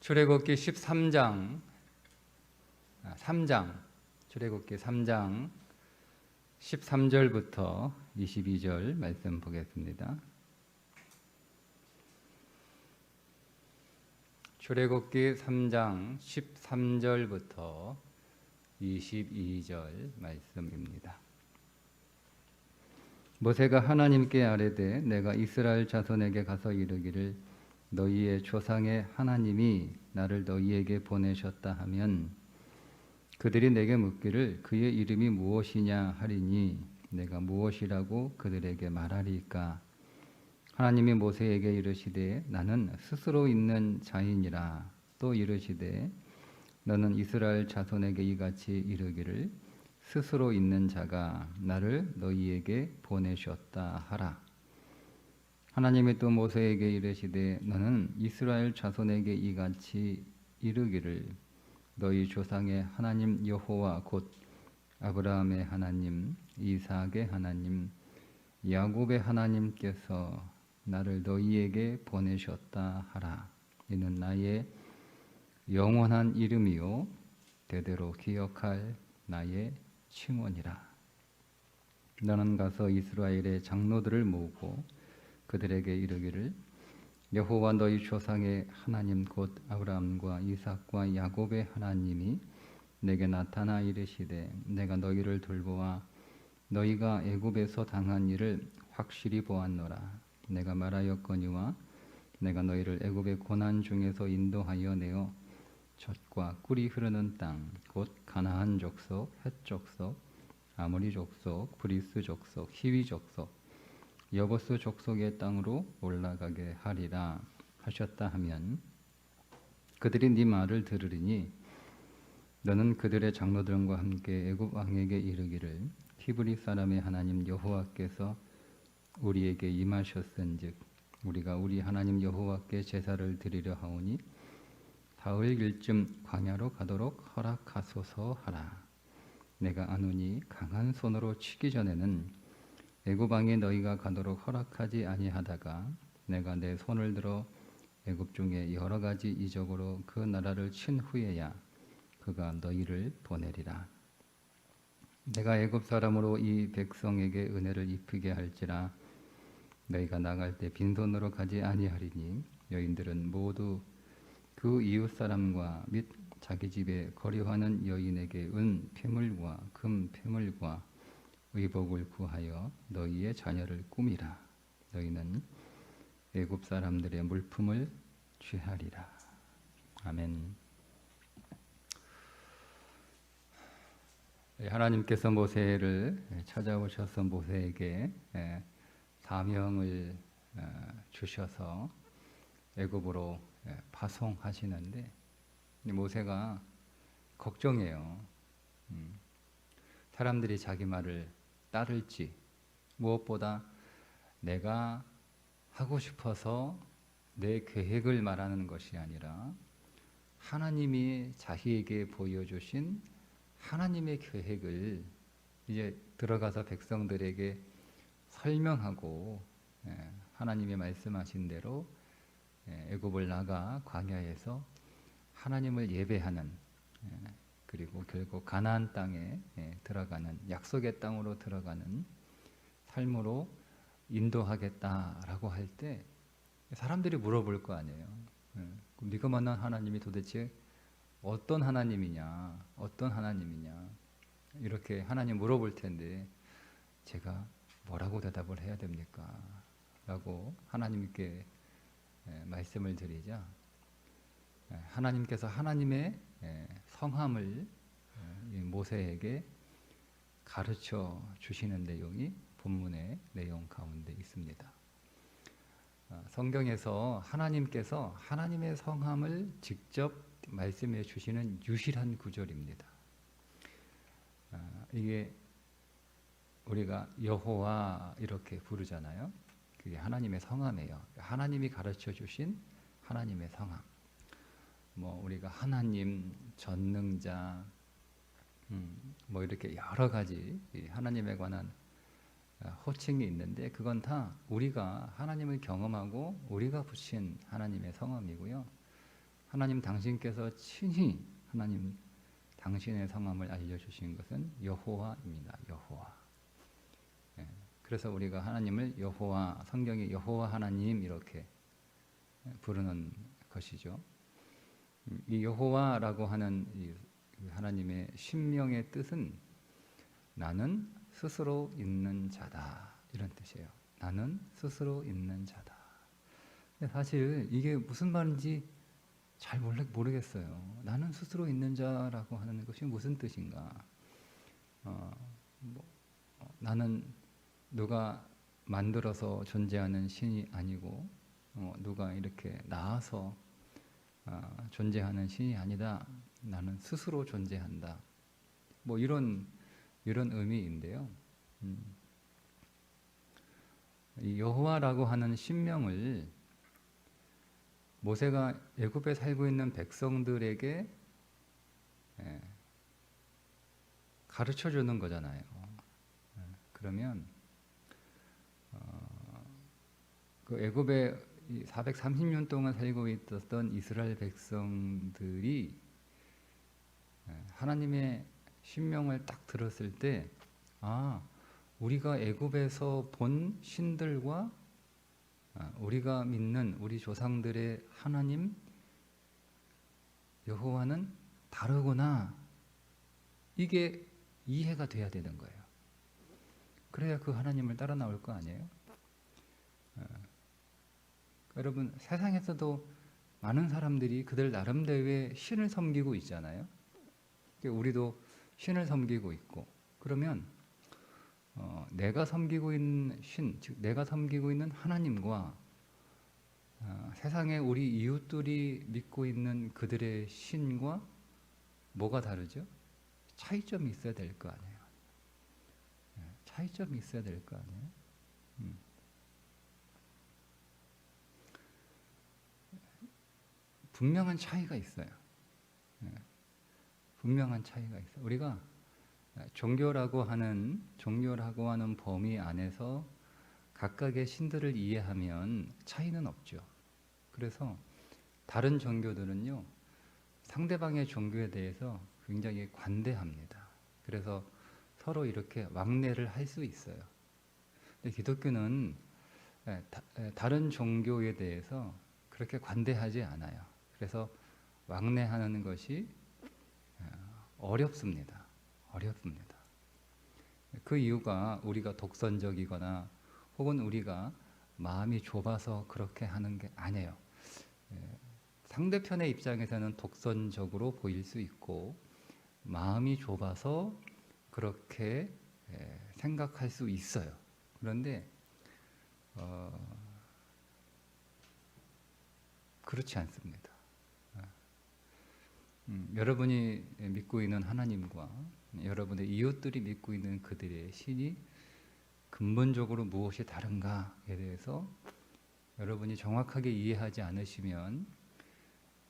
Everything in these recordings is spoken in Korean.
출애굽기 13장 3장 출애굽기 3장 13절부터 22절 말씀 보겠습니다. 출애굽기 3장 13절부터 22절 말씀입니다. 모세가 하나님께 아뢰되 내가 이스라엘 자손에게 가서 이르기를 너희의 조상의 하나님이 나를 너희에게 보내셨다 하면 그들이 내게 묻기를 그의 이름이 무엇이냐 하리니 내가 무엇이라고 그들에게 말하리까. 하나님이 모세에게 이르시되 나는 스스로 있는 자이니라. 또 이르시되 너는 이스라엘 자손에게 이같이 이르기를 스스로 있는 자가 나를 너희에게 보내셨다 하라. 하나님이 또 모세에게 이르시되 너는 이스라엘 자손에게 이같이 이르기를 너희 조상의 하나님 여호와 곧 아브라함의 하나님, 이삭의 하나님, 야곱의 하나님께서 나를 너희에게 보내셨다 하라. 이는 나의 영원한 이름이요 대대로 기억할 나의 칭원이라. 너는 가서 이스라엘의 장로들을 모으고 그들에게 이르기를 여호와 너희 조상의 하나님 곧 아브라함과 이삭과 야곱의 하나님이 내게 나타나 이르시되 내가 너희를 돌보아 너희가 애굽에서 당한 일을 확실히 보았노라. 내가 말하였거니와 내가 너희를 애굽의 고난 중에서 인도하여 내어 젖과 꿀이 흐르는 땅 곧 가나안 족속, 헷 족속, 아모리 족속, 브리스 족속, 히위 족속, 여보스 족속의 땅으로 올라가게 하리라 하셨다 하면 그들이 네 말을 들으리니 너는 그들의 장로들과 함께 애굽 왕에게 이르기를 히브리 사람의 하나님 여호와께서 우리에게 임하셨은즉 우리가 우리 하나님 여호와께 제사를 드리려 하오니 사흘일쯤 광야로 가도록 허락하소서 하라. 내가 아노니 강한 손으로 치기 전에는 애굽 왕에 너희가 가도록 허락하지 아니하다가 내가 내 손을 들어 애굽 중에 여러 가지 이적으로 그 나라를 친 후에야 그가 너희를 보내리라. 내가 애굽 사람으로 이 백성에게 은혜를 입히게 할지라 너희가 나갈 때 빈손으로 가지 아니하리니 여인들은 모두 그 이웃 사람과 및 자기 집에 거류하는 여인에게 은 패물과 금 패물과 의복을 구하여 너희의 자녀를 꾸미라. 너희는 애굽 사람들의 물품을 취하리라. 아멘. 하나님께서 모세를 찾아오셔서 모세에게 사명을 주셔서 애굽으로 파송하시는데 모세가 걱정해요. 사람들이 자기 말을 따를지, 무엇보다 내가 하고 싶어서 내 계획을 말하는 것이 아니라 하나님이 자기에게 보여주신 하나님의 계획을 이제 들어가서 백성들에게 설명하고 하나님이 말씀하신 대로 애굽을 나가 광야에서 하나님을 예배하는 그리고 결국 가나안 땅에 들어가는 약속의 땅으로 들어가는 삶으로 인도하겠다라고 할 때 사람들이 물어볼 거 아니에요. 네가 만난 하나님이 도대체 어떤 하나님이냐, 어떤 하나님이냐 이렇게 하나님 물어볼 텐데 제가 뭐라고 대답을 해야 됩니까? 라고 하나님께 말씀을 드리자 하나님께서 하나님의 성함을 모세에게 가르쳐 주시는 내용이 본문의 내용 가운데 있습니다. 성경에서 하나님께서 하나님의 성함을 직접 말씀해 주시는 유일한 구절입니다. 이게 우리가 여호와 이렇게 부르잖아요. 그게 하나님의 성함이에요. 하나님이 가르쳐 주신 하나님의 성함. 뭐 우리가 하나님, 전능자, 뭐 이렇게 여러 가지 하나님에 관한 호칭이 있는데 그건 다 우리가 하나님을 경험하고 우리가 붙인 하나님의 성함이고요. 하나님 당신께서 친히 하나님 당신의 성함을 알려주신 것은 여호와입니다. 여호와. 예, 그래서 우리가 하나님을 여호와, 성경이 여호와 하나님 이렇게 부르는 것이죠. 이 여호와라고 하는 이 하나님의 신명의 뜻은 나는 스스로 있는 자다 이런 뜻이에요. 나는 스스로 있는 자다. 근데 사실 이게 무슨 말인지 잘 모르겠어요. 나는 스스로 있는 자라고 하는 것이 무슨 뜻인가? 나는 누가 만들어서 존재하는 신이 아니고 누가 이렇게 낳아서 존재하는 신이 아니다. 나는 스스로 존재한다. 뭐 이런 의미인데요. 이 여호와라고 하는 신명을 모세가 애굽에 살고 있는 백성들에게 가르쳐 주는 거잖아요. 그러면 그 애굽에 430년 동안 살고 있었던 이스라엘 백성들이 하나님의 신명을 딱 들었을 때, 우리가 애굽에서 본 신들과 우리가 믿는 우리 조상들의 하나님 여호와는 다르구나. 이게 이해가 돼야 되는 거예요. 그래야 그 하나님을 따라 나올 거 아니에요? 여러분, 세상에서도 많은 사람들이 그들 나름대로의 신을 섬기고 있잖아요. 우리도 신을 섬기고 있고, 그러면 내가 섬기고 있는 신, 즉 내가 섬기고 있는 하나님과 세상에 우리 이웃들이 믿고 있는 그들의 신과 뭐가 다르죠? 차이점이 있어야 될 거 아니에요. 차이점이 있어야 될 거 아니에요. 분명한 차이가 있어요. 분명한 차이가 있어요. 우리가 종교라고 하는 범위 안에서 각각의 신들을 이해하면 차이는 없죠. 그래서 다른 종교들은요, 상대방의 종교에 대해서 굉장히 관대합니다. 그래서 서로 이렇게 왕래를 할 수 있어요. 근데 기독교는 다른 종교에 대해서 그렇게 관대하지 않아요. 그래서 왕래하는 것이 어렵습니다. 그 이유가 우리가 독선적이거나 혹은 우리가 마음이 좁아서 그렇게 하는 게 아니에요. 상대편의 입장에서는 독선적으로 보일 수 있고 마음이 좁아서 그렇게 생각할 수 있어요. 그런데 그렇지 않습니다. 여러분이 믿고 있는 하나님과 여러분의 이웃들이 믿고 있는 그들의 신이 근본적으로 무엇이 다른가에 대해서 여러분이 정확하게 이해하지 않으시면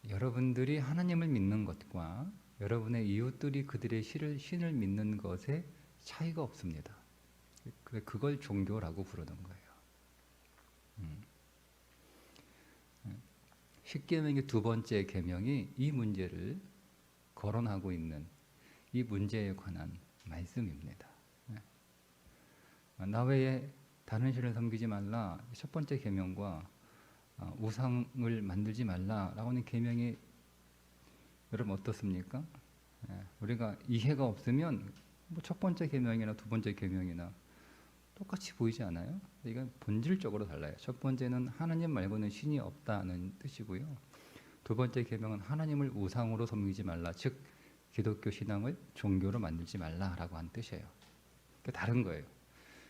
여러분들이 하나님을 믿는 것과 여러분의 이웃들이 그들의 신을 믿는 것에 차이가 없습니다. 그걸 종교라고 부르는 거예요. 십계명의 두 번째 계명이 이 문제를 거론하고 있는 이 문제에 관한 말씀입니다. 나 외에 다른 신을 섬기지 말라. 첫 번째 계명과 우상을 만들지 말라라고 하는 계명이 여러분 어떻습니까? 우리가 이해가 없으면 뭐 첫 번째 계명이나 두 번째 계명이나 똑같이 보이지 않아요? 이건 본질적으로 달라요. 첫 번째는 하나님 말고는 신이 없다는 뜻이고요. 두 번째 계명은 하나님을 우상으로 섬기지 말라. 즉 기독교 신앙을 종교로 만들지 말라라고 한 뜻이에요. 다른 거예요.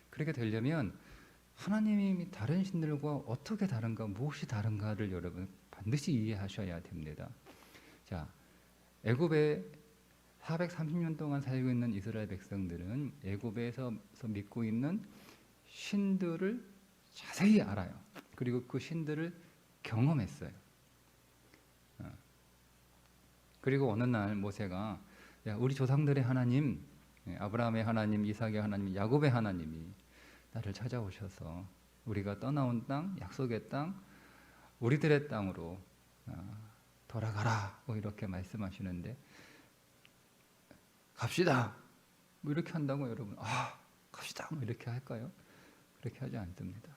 그렇게 되려면 하나님이 다른 신들과 어떻게 다른가, 무엇이 다른가를 여러분 반드시 이해하셔야 됩니다. 자, 애굽에 430년 동안 살고 있는 이스라엘 백성들은 애굽에서 믿고 있는 신들을 자세히 알아요. 그리고 그 신들을 경험했어요. 그리고 어느 날 모세가 우리 조상들의 하나님, 아브라함의 하나님, 이삭의 하나님, 야곱의 하나님이 나를 찾아오셔서 우리가 떠나온 땅, 약속의 땅, 우리들의 땅으로 돌아가라 뭐 이렇게 말씀하시는데 갑시다 뭐 이렇게 한다고 여러분 갑시다 뭐 이렇게 할까요? 그렇게 하지 않습니다.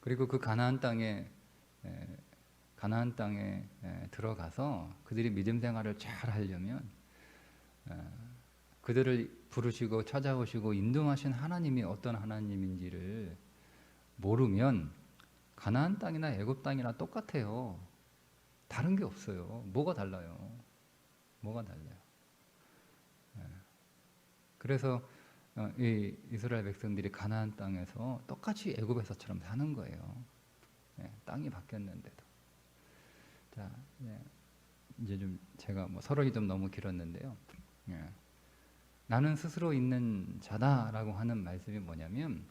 그리고 그 가나안 땅에 들어가서 그들이 믿음 생활을 잘 하려면 그들을 부르시고 찾아오시고 인도하신 하나님이 어떤 하나님인지를 모르면 가나안 땅이나 애굽 땅이나 똑같아요. 다른 게 없어요. 뭐가 달라요? 뭐가 달라요? 그래서 이 이스라엘 백성들이 가나안 땅에서 똑같이 애굽에서처럼 사는 거예요. 땅이 바뀌었는데도. 자, 이제 좀 제가 뭐 서론이 좀 너무 길었는데요. 나는 스스로 있는 자다라고 하는 말씀이 뭐냐면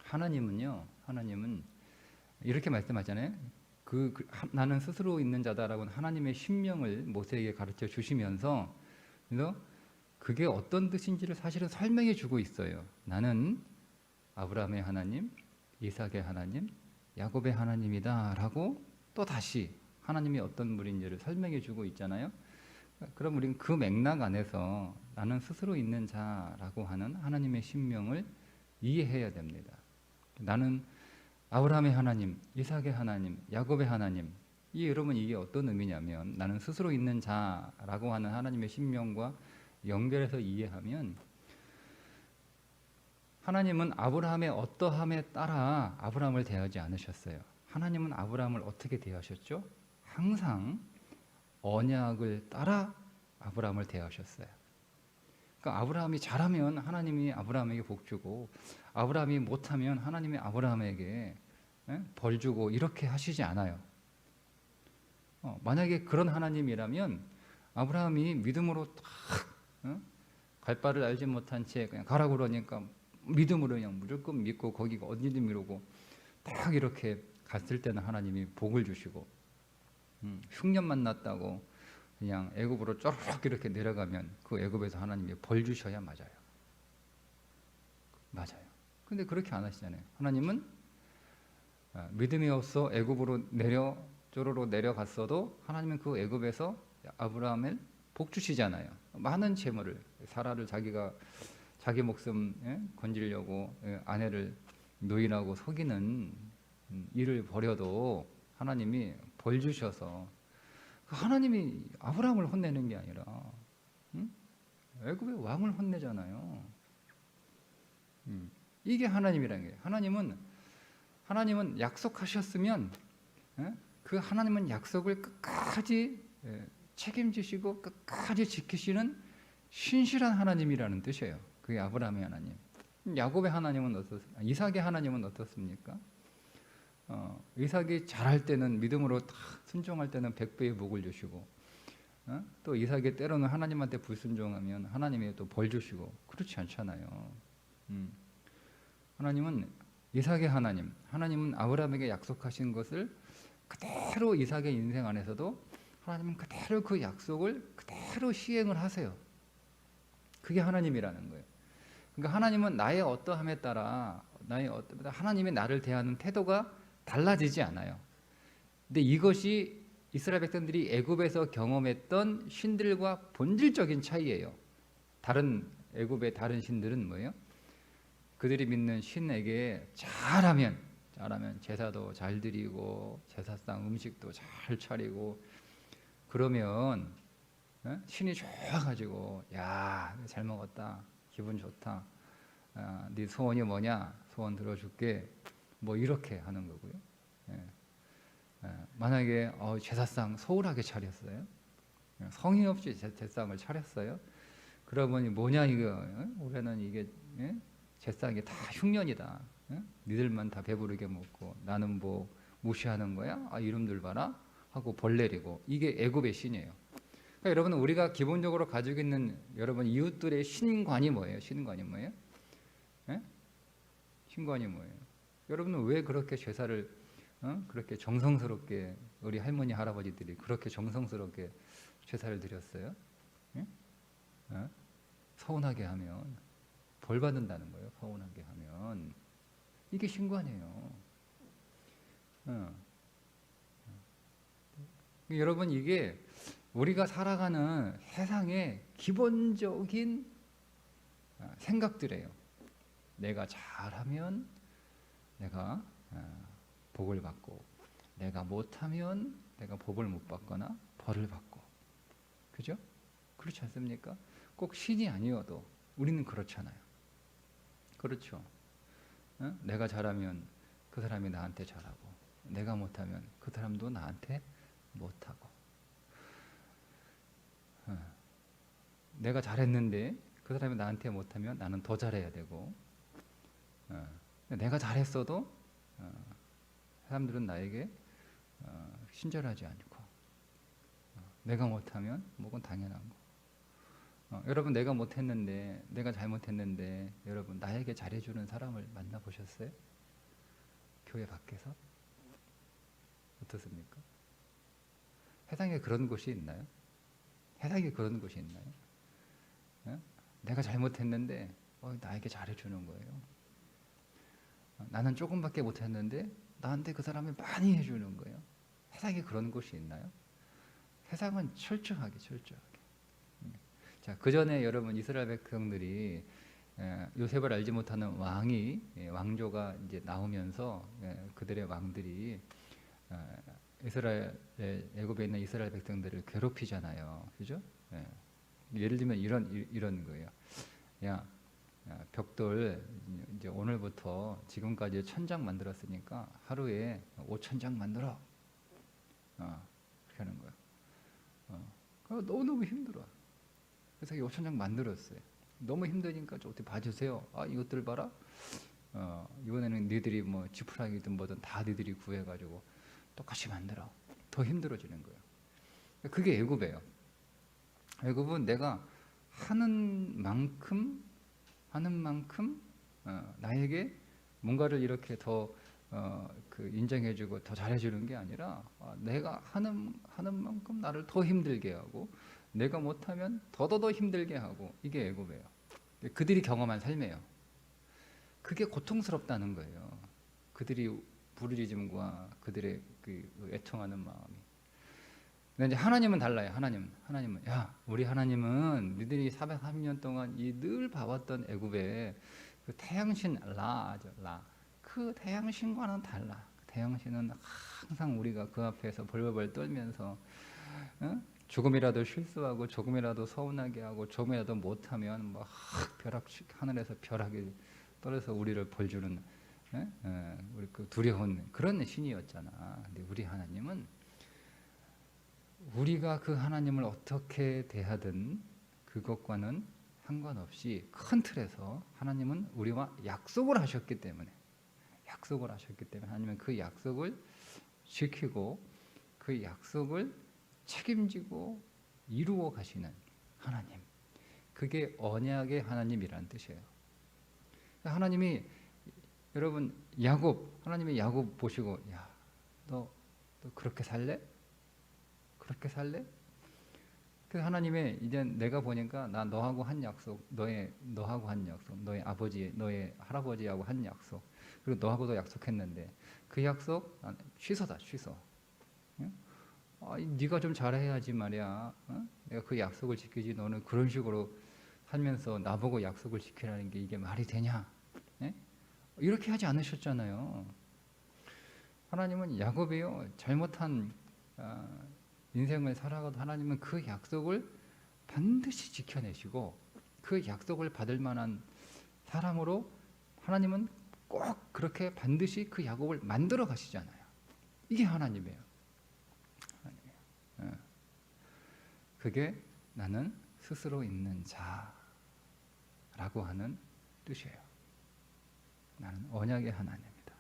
하나님은 이렇게 말씀하잖아요. 나는 스스로 있는 자다라고 하나님의 신명을 모세에게 가르쳐 주시면서 그래서 그게 어떤 뜻인지를 사실은 설명해 주고 있어요. 나는 아브라함의 하나님, 이삭의 하나님, 야곱의 하나님이다라고 또 다시 하나님이 어떤 분인지를 설명해 주고 있잖아요. 그럼 우리는 그 맥락 안에서 나는 스스로 있는 자라고 하는 하나님의 신명을 이해해야 됩니다. 나는 아브라함의 하나님, 이삭의 하나님, 야곱의 하나님. 여러분 이게 어떤 의미냐면 나는 스스로 있는 자라고 하는 하나님의 신명과 연결해서 이해하면 하나님은 아브라함의 어떠함에 따라 아브라함을 대하지 않으셨어요. 하나님은 아브라함을 어떻게 대하셨죠? 항상 언약을 따라 아브라함을 대하셨어요. 그러니까 아브라함이 잘하면 하나님이 아브라함에게 복 주고 아브라함이 못하면 하나님이 아브라함에게 벌 주고 이렇게 하시지 않아요. 만약에 그런 하나님이라면 아브라함이 믿음으로 딱 갈 바를 알지 못한 채 그냥 가라 그러니까 믿음으로 그냥 무조건 믿고 거기가 어디든 미루고 딱 이렇게 갔을 때는 하나님이 복을 주시고 흉년 만났다고 그냥 애굽으로 쪼르륵 이렇게 내려가면 그 애굽에서 하나님이 벌 주셔야 맞아요. 근데 그렇게 안 하시잖아요. 하나님은 믿음이 없어 애굽으로 쪼르륵 내려갔어도 하나님은 그 애굽에서 아브라함을 복 주시잖아요. 많은 재물을 사라를 자기 목숨 건지려고 아내를 노인하고 속이는 일을 벌여도 하나님이 벌 주셔서 하나님이 아브라함을 혼내는 게 아니라 애굽의 왕을 혼내잖아요. 이게 하나님이라는 거예요. 하나님은 약속하셨으면 그 하나님은 약속을 끝까지 책임지시고 끝까지 지키시는 신실한 하나님이라는 뜻이에요. 그게 아브라함의 하나님. 야곱의 하나님은 이삭의 하나님은 어떻습니까? 이삭이 잘할 때는 믿음으로 다 순종할 때는 100배의 복을 주시고 또 이삭이 때로는 하나님한테 불순종하면 하나님이 또 벌 주시고 그렇지 않잖아요. 하나님은 이삭의 하나님은 아브라함에게 약속하신 것을 그대로 이삭의 인생 안에서도 하나님은 그대로 그 약속을 그대로 시행을 하세요. 그게 하나님이라는 거예요. 그러니까 하나님은 나의 어떠함에 따라 하나님이 나를 대하는 태도가 달라지지 않아요. 근데 이것이 이스라엘 백성들이 애굽에서 경험했던 신들과 본질적인 차이예요. 애굽의 다른 신들은 뭐예요? 그들이 믿는 신에게 잘하면 제사도 잘 드리고 제사상 음식도 잘 차리고 그러면 신이 좋아가지고 야 잘 먹었다 기분 좋다 네 소원이 뭐냐 소원 들어줄게 뭐 이렇게 하는 거고요. 만약에 제사상 소홀하게 차렸어요. 성의 없이 제사상을 차렸어요. 그러더니 뭐냐 이거 올해는 이게 제사상이 다 흉년이다. 니들만 다 배부르게 먹고 나는 뭐 무시하는 거야? 이름들 봐라 하고 벌 내리고 이게 애굽의 신이에요. 그러니까 여러분 우리가 기본적으로 가지고 있는 여러분 이웃들의 신관이 뭐예요? 신관이 뭐예요? 신관이 뭐예요? 여러분은 왜 그렇게 제사를 그렇게 정성스럽게 우리 할머니 할아버지들이 그렇게 정성스럽게 제사를 드렸어요? 서운하게 하면 벌 받는다는 거예요. 서운하게 하면 이게 신관이에요. 여러분 이게 우리가 살아가는 세상의 기본적인 생각들이에요. 내가 잘하면 내가 복을 받고, 내가 못하면 내가 복을 못 받거나 벌을 받고, 그죠? 그렇지 않습니까? 꼭 신이 아니어도 우리는 그렇잖아요. 그렇죠? 내가 잘하면 그 사람이 나한테 잘하고, 내가 못하면 그 사람도 나한테 못하고, 내가 잘했는데 그 사람이 나한테 못하면 나는 더 잘해야 되고, 내가 잘했어도 사람들은 나에게 친절하지 않고, 내가 못하면 뭐건 당연한 거. 여러분 내가 못했는데, 내가 잘못했는데 여러분 나에게 잘해주는 사람을 만나보셨어요? 교회 밖에서? 어떻습니까? 세상에 그런 곳이 있나요? 세상에 그런 곳이 있나요? 내가 잘못했는데 나에게 잘해주는 거예요. 나는 조금밖에 못했는데 나한테 그 사람이 많이 해주는 거예요. 세상에 그런 곳이 있나요? 세상은 철저하게. 자, 그 전에 여러분 이스라엘 백성들이 요셉을 알지 못하는 왕조가 이제 나오면서 그들의 왕들이 애굽에 있는 이스라엘 백성들을 괴롭히잖아요. 그죠? 예를 들면 이런 거예요. 야, 벽돌 이제 오늘부터 지금까지 1000장 만들었으니까 하루에 5000장 만들어. 그렇게 하는 거예요. 너무 힘들어. 그래서 5000장 만들었어요. 너무 힘드니까 좀 어떻게 봐주세요. 이것들 봐라. 이번에는 너희들이 뭐 지푸라기든 뭐든 다 너희들이 구해가지고 똑같이 만들어. 더 힘들어지는 거예요. 그게 애굽이에요. 애굽은 내가 하는 만큼 나에게 뭔가를 이렇게 더 인정해주고 더 잘해주는 게 아니라 내가 하는 만큼 나를 더 힘들게 하고, 내가 못하면 더더더 힘들게 하고, 이게 애굽이에요. 그들이 경험한 삶이에요. 그게 고통스럽다는 거예요. 그들이 부르짖음과 그들의 그 애통하는 마음이. 근데 이제 하나님은 달라요. 하나님은 우리 하나님은 너희들이 430년 동안 이 늘 봐왔던 애굽의 그 태양신 라, 그 태양신과는 달라. 태양신은 항상 우리가 그 앞에서 벌벌 떨면서 조금이라도 실수하고 조금이라도 서운하게 하고 조금이라도 못하면 막 하늘에서 벼락이 떨어져서 우리를 벌주는 우리 그 두려운 그런 신이었잖아. 근데 우리 하나님은 우리가 그 하나님을 어떻게 대하든 그것과는 상관없이 큰 틀에서 하나님은 우리와 약속을 하셨기 때문에 하나님은 그 약속을 지키고 그 약속을 책임지고 이루어 가시는 하나님, 그게 언약의 하나님이라는 뜻이에요. 하나님이 여러분 하나님의 야곱 보시고 너 그렇게 살래? 그렇게 살래? 그 하나님의 이제 내가 보니까 나 너하고 한 약속, 너하고 한 약속, 너의 할아버지하고 한 약속, 그리고 너하고도 약속했는데 그 약속 취소다. 네가 좀 잘해야지 말이야. 내가 그 약속을 지키지. 너는 그런 식으로 살면서 나보고 약속을 지키라는 게 이게 말이 되냐? 이렇게 하지 않으셨잖아요. 하나님은 야곱이요 잘못한 인생을 살아가도 하나님은 그 약속을 반드시 지켜내시고 그 약속을 받을 만한 사람으로 하나님은 꼭 그렇게 반드시 그 야곱을 만들어 가시잖아요. 이게 하나님이에요. 그게 나는 스스로 있는 자라고 하는 뜻이에요. 나는 언약의 하나님이다.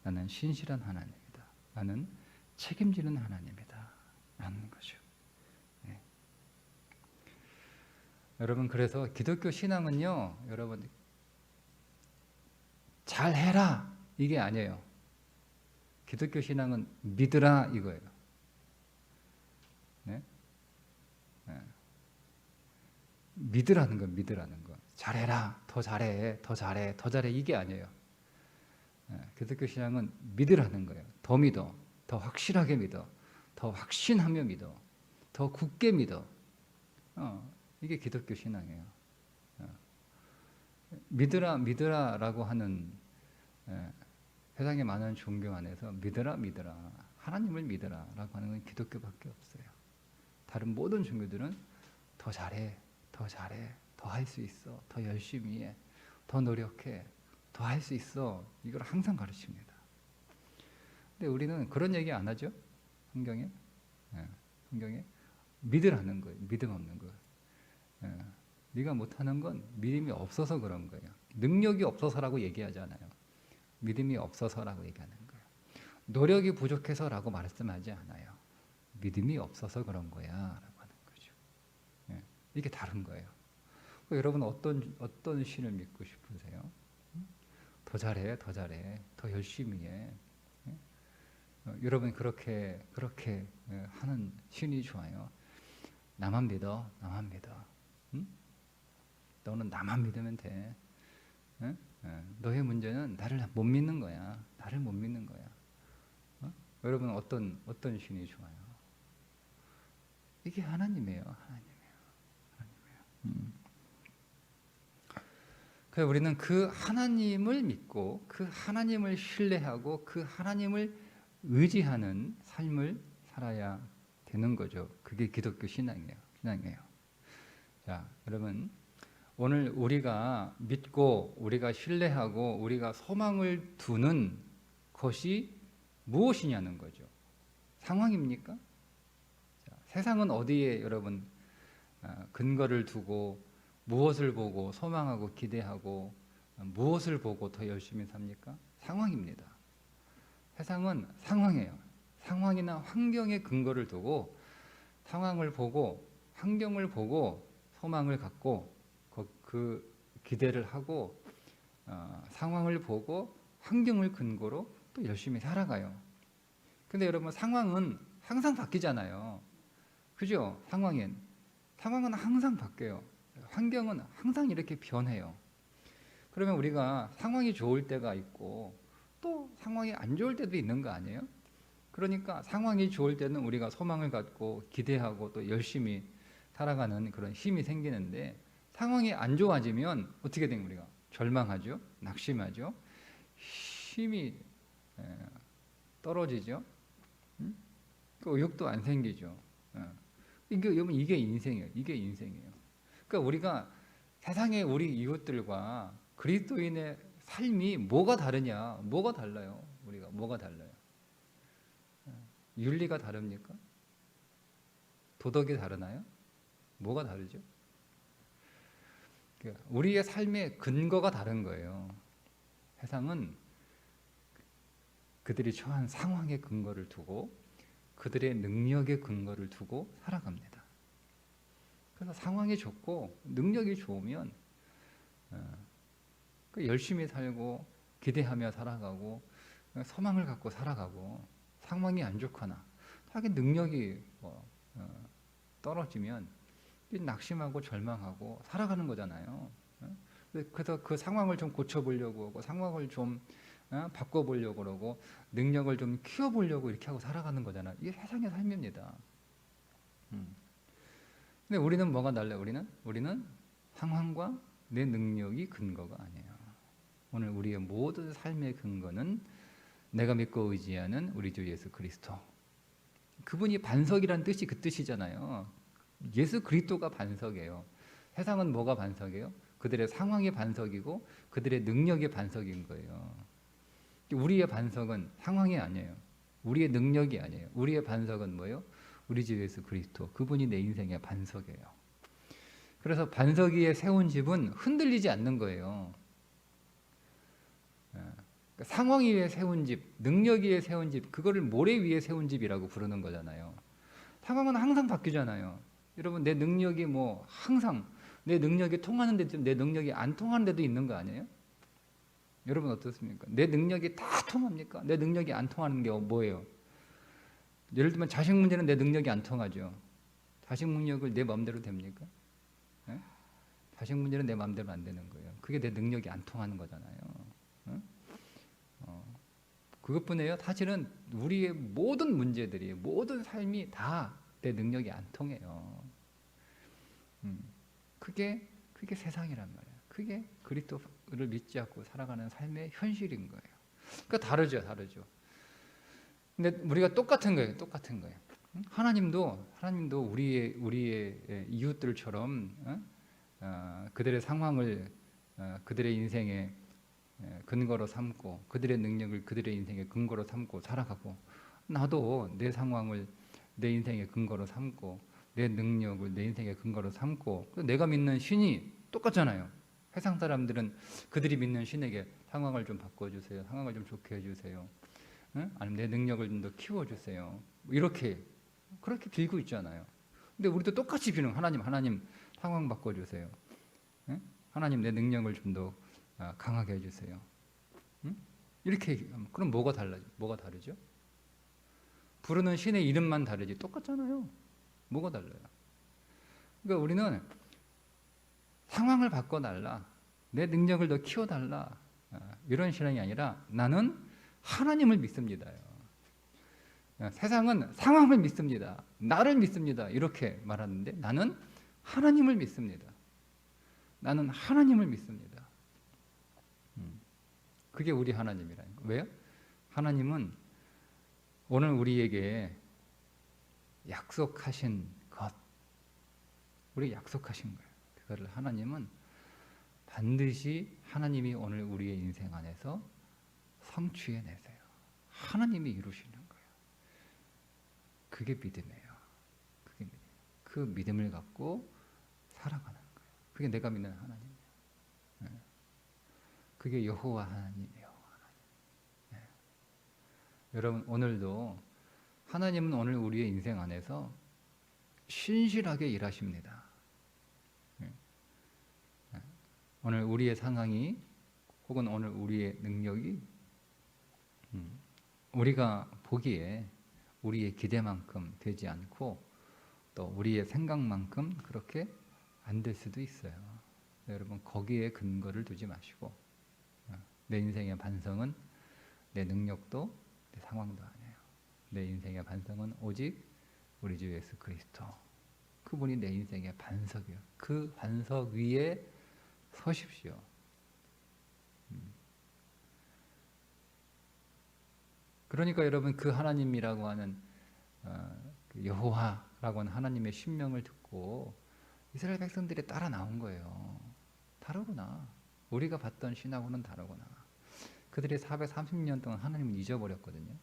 나는 신실한 하나님이다. 나는 책임지는 하나님이다. 라는 거죠. 여러분, 그래서 기독교 신앙은요, 여러분, 잘해라 이게 아니에요. 기독교 신앙은 믿으라 이거예요. 믿으라는 거. 잘해라, 더 잘해 이게 아니에요. 기독교 신앙은 믿으라는 거예요. 더 믿어, 더 확실하게 믿어, 더 더 확신하며 믿어. 더 굳게 믿어. 이게 기독교 신앙이에요. 믿으라라고 하는 세상에 많은 종교 안에서 믿으라 하나님을 믿으라라고 하는 건 기독교밖에 없어요. 다른 모든 종교들은 더 잘해, 더 할 수 있어, 더 열심히 해, 더 노력해, 더 할 수 있어. 이걸 항상 가르칩니다. 근데 우리는 그런 얘기 안 하죠. 성경에 믿으라는 거예요. 믿음 없는 거. 네가 못하는 건 믿음이 없어서 그런 거예요. 능력이 없어서라고 얘기하지 않아요. 믿음이 없어서라고 얘기하는 거예요. 노력이 부족해서라고 말씀하지 않아요. 믿음이 없어서 그런 거야 라고 하는 거죠. 이게 다른 거예요. 여러분 어떤 신을 믿고 싶으세요? 더 잘해, 더 열심히 해. 여러분 그렇게 하는 신이 좋아요. 나만 믿어. 응? 너는 나만 믿으면 돼. 너의 문제는 나를 못 믿는 거야. 여러분 어떤 신이 좋아요? 이게 하나님이에요. 그래서 우리는 그 하나님을 믿고 그 하나님을 신뢰하고 그 하나님을 의지하는 삶을 살아야 되는 거죠. 그게 기독교 신앙이에요. 자, 여러분 오늘 우리가 믿고 우리가 신뢰하고 우리가 소망을 두는 것이 무엇이냐는 거죠. 상황입니까? 자, 세상은 어디에 여러분 근거를 두고 무엇을 보고 소망하고 기대하고 무엇을 보고 더 열심히 삽니까? 상황입니다. 세상은 상황이에요. 상황이나 환경에 근거를 두고 상황을 보고 환경을 보고 소망을 갖고 그 기대를 하고 상황을 보고 환경을 근거로 또 열심히 살아가요. 근데 여러분 상황은 항상 바뀌잖아요. 그죠? 상황은 항상 바뀌어요. 환경은 항상 이렇게 변해요. 그러면 우리가 상황이 좋을 때가 있고 또 상황이 안 좋을 때도 있는 거 아니에요? 그러니까 상황이 좋을 때는 우리가 소망을 갖고 기대하고 또 열심히 살아가는 그런 힘이 생기는데 상황이 안 좋아지면 어떻게 된 우리가 절망하죠, 낙심하죠, 힘이 떨어지죠, 그 의욕도 안 생기죠. 이게 인생이에요. 그러니까 우리가 세상의 우리 이웃들과 그리스도인의 삶이 뭐가 다르냐? 뭐가 달라요? 우리가 뭐가 달라요? 윤리가 다릅니까? 도덕이 다르나요? 뭐가 다르죠? 우리의 삶의 근거가 다른 거예요. 세상은 그들이 처한 상황의 근거를 두고 그들의 능력의 근거를 두고 살아갑니다. 그래서 상황이 좋고 능력이 좋으면 열심히 살고 기대하며 살아가고 소망을 갖고 살아가고, 상황이 안 좋거나 자기 능력이 떨어지면 낙심하고 절망하고 살아가는 거잖아요. 그래서 그 상황을 좀 고쳐보려고 하고 상황을 좀 바꿔보려고 그러고 능력을 좀 키워보려고 이렇게 하고 살아가는 거잖아요. 이게 세상의 삶입니다. 근데 우리는 뭐가 달라요? 우리는 상황과 내 능력이 근거가 아니에요. 오늘 우리의 모든 삶의 근거는 내가 믿고 의지하는 우리 주 예수 그리스도. 그분이 반석이란 뜻이 그 뜻이잖아요. 예수 그리스도가 반석이에요. 세상은 뭐가 반석이에요? 그들의 상황이 반석이고 그들의 능력이 반석인 거예요. 우리의 반석은 상황이 아니에요. 우리의 능력이 아니에요. 우리의 반석은 뭐예요? 우리 주 예수 그리스도. 그분이 내 인생의 반석이에요. 그래서 반석 위에 세운 집은 흔들리지 않는 거예요. 상황 위에 세운 집, 능력 위에 세운 집, 그거를 모래 위에 세운 집이라고 부르는 거잖아요. 상황은 항상 바뀌잖아요. 여러분, 내 능력이 항상 내 능력이 통하는 데도 내 능력이 안 통하는 데도 있는 거 아니에요? 여러분 어떻습니까? 내 능력이 다 통합니까? 내 능력이 안 통하는 게 뭐예요? 예를 들면 자식 문제는 내 능력이 안 통하죠. 자식 능력을 내 마음대로 됩니까? 네? 자식 문제는 내 마음대로 안 되는 거예요. 그게 내 능력이 안 통하는 거잖아요. 그것뿐이에요. 사실은 우리의 모든 문제들이, 모든 삶이 다 내 능력이 안 통해요. 그게 세상이란 말이에요. 그게 그리스도를 믿지 않고 살아가는 삶의 현실인 거예요. 그러니까 다르죠. 근데 우리가 똑같은 거예요. 하나님도 우리의 이웃들처럼 그들의 상황을 그들의 인생의 근거로 삼고, 그들의 능력을 그들의 인생의 근거로 삼고 살아가고, 나도 내 상황을 내 인생의 근거로 삼고, 내 능력을 내 인생의 근거로 삼고, 내가 믿는 신이 똑같잖아요. 세상 사람들은 그들이 믿는 신에게 상황을 좀 바꿔주세요, 상황을 좀 좋게 해주세요, 아니면 내 능력을 좀 더 키워주세요, 이렇게 그렇게 빌고 있잖아요. 근데 우리도 똑같이 비는, 하나님 상황 바꿔주세요, 하나님 내 능력을 좀 더 강하게 해주세요. 이렇게 그럼 뭐가 다르죠? 부르는 신의 이름만 다르지 똑같잖아요. 뭐가 달라요? 그러니까 우리는 상황을 바꿔달라, 내 능력을 더 키워달라, 이런 신앙이 아니라 나는 하나님을 믿습니다요. 세상은 상황을 믿습니다, 나를 믿습니다, 이렇게 말하는데 나는 하나님을 믿습니다. 나는 하나님을 믿습니다. 그게 우리 하나님이라는 거예요. 왜요? 하나님은 오늘 우리에게 약속하신 것, 우리 약속하신 거예요. 그거를 하나님은 반드시 하나님이 오늘 우리의 인생 안에서 성취해내세요. 하나님이 이루시는 거예요. 그게 믿음이에요. 그 믿음을 갖고 살아가는 거예요. 그게 내가 믿는 하나님이에요. 그게 여호와 하나님이에요. 여러분, 오늘도 하나님은 오늘 우리의 인생 안에서 신실하게 일하십니다. 오늘 우리의 상황이, 혹은 오늘 우리의 능력이 우리가 보기에 우리의 기대만큼 되지 않고, 또 우리의 생각만큼 그렇게 안 될 수도 있어요. 여러분, 거기에 근거를 두지 마시고, 내 인생의 반성은 내 능력도 내 상황도 아니에요. 내 인생의 반성은 오직 우리 주 예수 그리스도, 그분이 내 인생의 반석이에요. 그 반석 위에 서십시오. 그러니까 여러분, 그 하나님이라고 하는 그 여호와라고 하는 하나님의 신명을 듣고 이스라엘 백성들이 따라 나온 거예요. 다르구나, 우리가 봤던 신하고는 다르구나. 그들이 430년 동안 하나님을 잊어버렸거든요.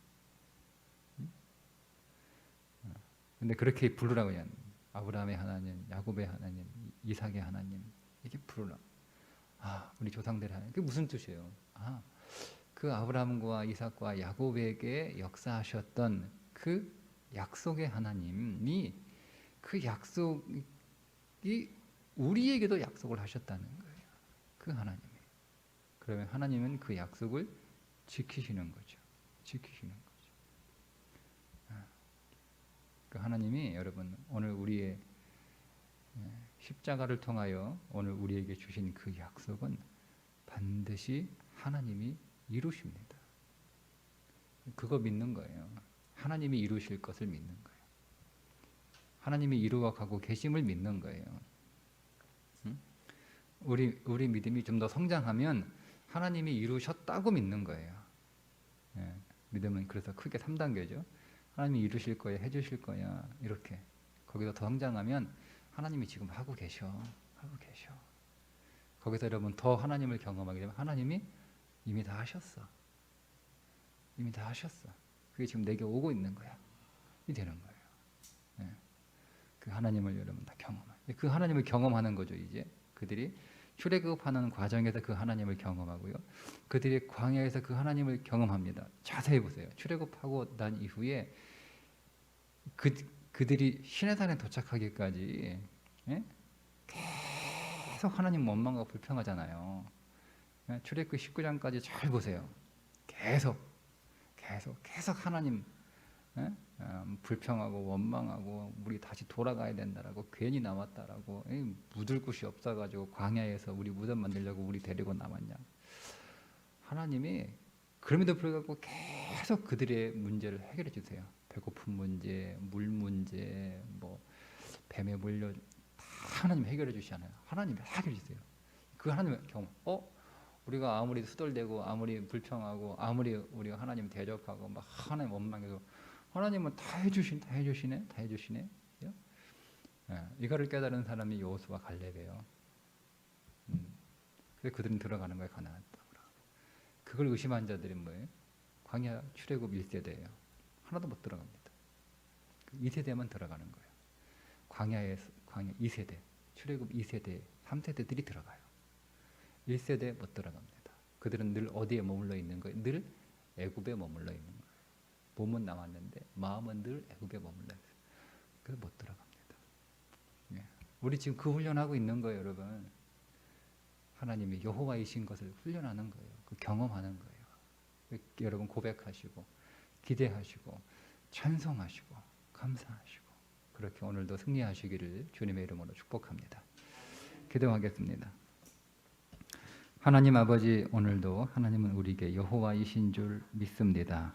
근데 그렇게 부르라고 해요. 아브라함의 하나님, 야곱의 하나님, 이삭의 하나님, 이렇게 부르라. 우리 조상들의 하나님. 그게 무슨 뜻이에요? 그 아브라함과 이삭과 야곱에게 역사하셨던 그 약속의 하나님이, 그 약속이 우리에게도 약속을 하셨다는 거예요. 그 하나님이. 그러면 하나님은 그 약속을 지키시는 거죠. 그 하나님이 여러분, 오늘 우리의 십자가를 통하여 오늘 우리에게 주신 그 약속은 반드시 하나님이 이루십니다. 그거 믿는 거예요. 하나님이 이루실 것을 믿는 거예요. 하나님이 이루어가고 계심을 믿는 거예요. 우리 믿음이 좀 더 성장하면 하나님이 이루셨다고 믿는 거예요. 믿음은 그래서 크게 3단계죠. 하나님이 이루실 거야, 해주실 거야, 이렇게. 거기서 더 성장하면 하나님이 지금 하고 계셔. 거기서 여러분 더 하나님을 경험하게 되면 하나님이 이미 다 하셨어. 그게 지금 내게 오고 있는 거야. 이 되는 거예요. 그 하나님을 여러분 다 그 하나님을 경험하는 거죠. 이제 그들이 출애굽하는 과정에서 그 하나님을 경험하고요, 그들이 광야에서 그 하나님을 경험합니다. 자세히 보세요. 출애굽하고 난 이후에 그들이 시내산에 도착하기까지 계속 하나님 원망하고 불평하잖아요. 출애굽 19장까지 잘 보세요. 계속 하나님 불평하고 원망하고, 우리 다시 돌아가야 된다라고, 괜히 남았다라고, 묻을 곳이 없어가지고 광야에서 우리 무덤 만들려고 우리 데리고 남았냐. 하나님이 그럼에도 불구하고 계속 그들의 문제를 해결해 주세요. 배고픈 문제, 물 문제, 뭐 뱀에 물려 다 하나님 해결해 주시잖아요. 하나님 해결해 주세요. 그 하나님의 경우, 우리가 아무리 수돌대고 아무리 불평하고 아무리 우리가 하나님 대적하고 막 하나님 원망해도 하나님은 다 해주시네. 예, 이거를 깨달은 사람이 여호수아 갈렙이에요. 그래서 그들은 들어가는 거예요, 가나안 땅으로. 그걸 의심한 자들이 뭐예요? 광야 출애굽 1세대예요. 하나도 못 들어갑니다. 2세대만 들어가는 거예요. 광야 2세대, 출애굽 2세대, 3세대들이 들어가요. 1세대 못 들어갑니다. 그들은 늘 어디에 머물러 있는 거예요? 늘 애굽에 머물러 있는 거예요. 몸은 나왔는데 마음은 늘 애굽에 머물러 있어요. 그래서 못 들어갑니다. 예. 우리 지금 그 훈련하고 있는 거예요, 여러분. 하나님이 여호와이신 것을 훈련하는 거예요. 그 경험하는 거예요. 여러분 고백하시고 기대하시고 찬송하시고 감사하시고 그렇게 오늘도 승리하시기를 주님의 이름으로 축복합니다. 기도하겠습니다. 하나님 아버지, 오늘도 하나님은 우리에게 여호와이신 줄 믿습니다.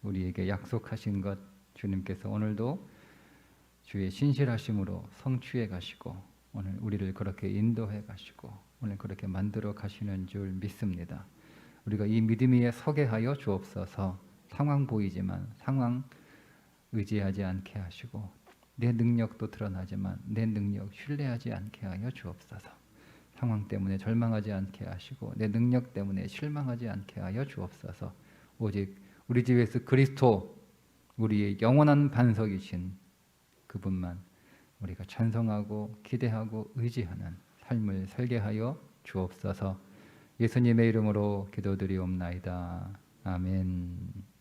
우리에게 약속하신 것 주님께서 오늘도 주의 신실하심으로 성취해 가시고 오늘 우리를 그렇게 인도해 가시고 오늘 그렇게 만들어 가시는 줄 믿습니다. 우리가 이 믿음 위에 서게 하여 주옵소서. 상황 보이지만 상황 의지하지 않게 하시고 내 능력도 드러나지만 내 능력 신뢰하지 않게 하여 주옵소서. 상황 때문에 절망하지 않게 하시고 내 능력 때문에 실망하지 않게 하여 주옵소서. 오직 우리 주 예수 그리스도 우리의 영원한 반석이신 그분만 우리가 찬송하고 기대하고 의지하는 삶을 살게 하여 주옵소서. 예수님의 이름으로 기도드리옵나이다. 아멘.